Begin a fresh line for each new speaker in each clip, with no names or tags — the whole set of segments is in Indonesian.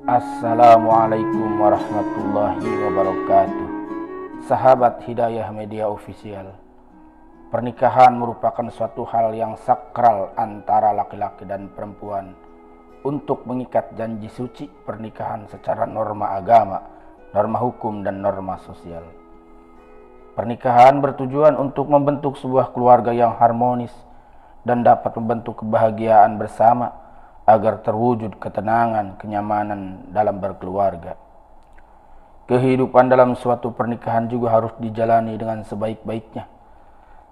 Assalamualaikum warahmatullahi wabarakatuh. Sahabat Hidayah Media Official, pernikahan merupakan suatu hal yang sakral antara laki-laki dan perempuan untuk mengikat janji suci pernikahan secara norma agama, norma hukum, dan norma sosial. Pernikahan bertujuan untuk membentuk sebuah keluarga yang harmonis dan dapat membentuk kebahagiaan bersama agar terwujud ketenangan, kenyamanan dalam berkeluarga. Kehidupan dalam suatu pernikahan juga harus dijalani dengan sebaik-baiknya,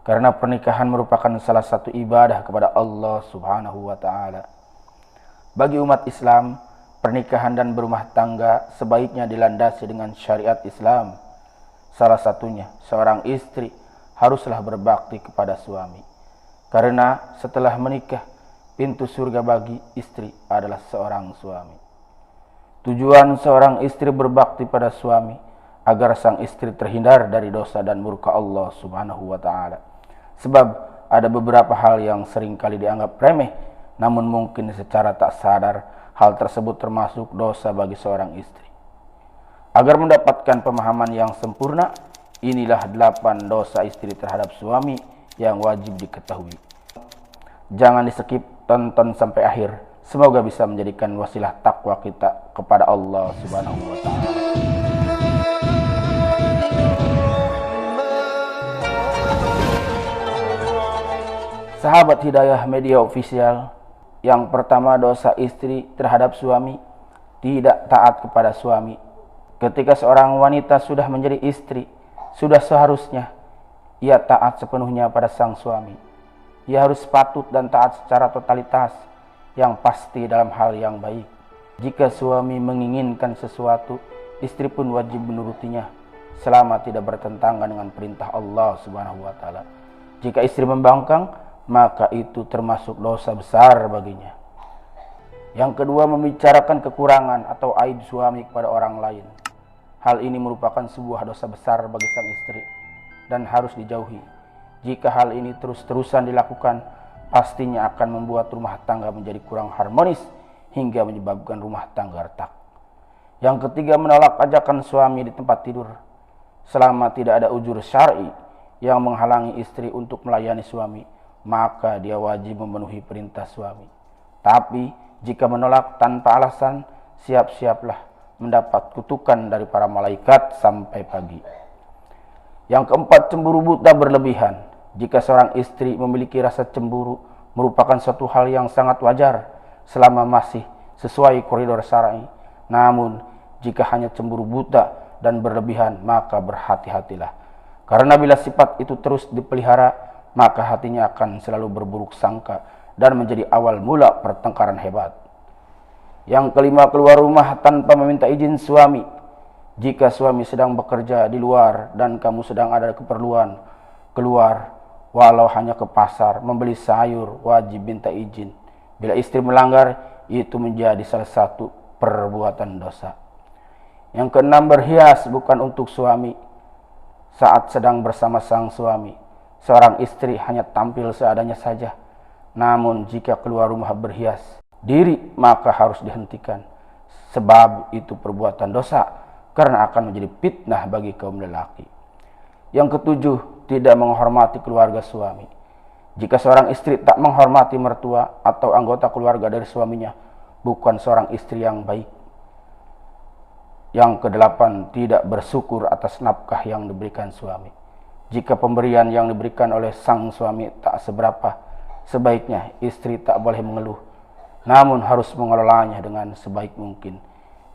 karena pernikahan merupakan salah satu ibadah kepada Allah Subhanahu wa Ta'ala. Bagi umat Islam, pernikahan dan berumah tangga sebaiknya dilandasi dengan syariat Islam. Salah satunya, seorang istri haruslah berbakti kepada suami, karena setelah menikah, pintu surga bagi istri adalah seorang suami. Tujuan seorang istri berbakti pada suami agar sang istri terhindar dari dosa dan murka Allah Subhanahu wa Ta'ala. Sebab ada beberapa hal yang seringkali dianggap remeh, namun mungkin secara tak sadar hal tersebut termasuk dosa bagi seorang istri. Agar mendapatkan pemahaman yang sempurna, inilah 8 dosa istri terhadap suami yang wajib diketahui. Jangan di-skip, tonton sampai akhir. Semoga bisa menjadikan wasilah takwa kita kepada Allah Subhanahu wa Ta'ala. Sahabat Hidayah Media Official, yang pertama dosa istri terhadap suami, tidak taat kepada suami. Ketika seorang wanita sudah menjadi istri, sudah seharusnya ia taat sepenuhnya pada sang suami. Ia harus patut dan taat secara totalitas, yang pasti dalam hal yang baik. Jika suami menginginkan sesuatu, istri pun wajib menurutinya selama tidak bertentangan dengan perintah Allah Subhanahu wa Ta'ala. Jika istri membangkang, maka itu termasuk dosa besar baginya. Yang kedua, membicarakan kekurangan atau aib suami kepada orang lain. Hal ini merupakan sebuah dosa besar bagi sang istri dan harus dijauhi. Jika hal ini terus-terusan dilakukan, pastinya akan membuat rumah tangga menjadi kurang harmonis hingga menyebabkan rumah tangga retak. Yang ketiga, menolak ajakan suami di tempat tidur. Selama tidak ada uzur syar'i yang menghalangi istri untuk melayani suami, maka dia wajib memenuhi perintah suami. Tapi jika menolak tanpa alasan, siap-siaplah mendapat kutukan dari para malaikat sampai pagi. Yang keempat, cemburu buta berlebihan. Jika seorang istri memiliki rasa cemburu, merupakan suatu hal yang sangat wajar selama masih sesuai koridor syar'i. Namun, jika hanya cemburu buta dan berlebihan, maka berhati-hatilah. Karena bila sifat itu terus dipelihara, maka hatinya akan selalu berburuk sangka dan menjadi awal mula pertengkaran hebat. Yang kelima, keluar rumah tanpa meminta izin suami. Jika suami sedang bekerja di luar dan kamu sedang ada keperluan keluar, walau hanya ke pasar, membeli sayur, wajib minta izin. Bila istri melanggar, itu menjadi salah satu perbuatan dosa. Yang keenam, berhias bukan untuk suami. Saat sedang bersama sang suami, seorang istri hanya tampil seadanya saja. Namun jika keluar rumah berhias diri, maka harus dihentikan. Sebab itu perbuatan dosa, karena akan menjadi fitnah bagi kaum lelaki. Yang ketujuh, tidak menghormati keluarga suami. Jika seorang istri tak menghormati mertua atau anggota keluarga dari suaminya, bukan seorang istri yang baik. Yang kedelapan, tidak bersyukur atas nafkah yang diberikan suami. Jika pemberian yang diberikan oleh sang suami tak seberapa, sebaiknya istri tak boleh mengeluh, namun harus mengelolanya dengan sebaik mungkin.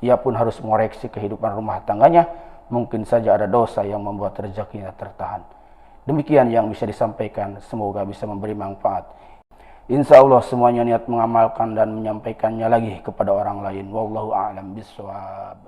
Ia pun harus mengoreksi kehidupan rumah tangganya. Mungkin saja ada dosa yang membuat rezekinya tertahan. Demikian yang bisa disampaikan, semoga bisa memberi manfaat. Insya Allah semuanya niat mengamalkan dan menyampaikannya lagi kepada orang lain. Wallahu a'lam bishawab.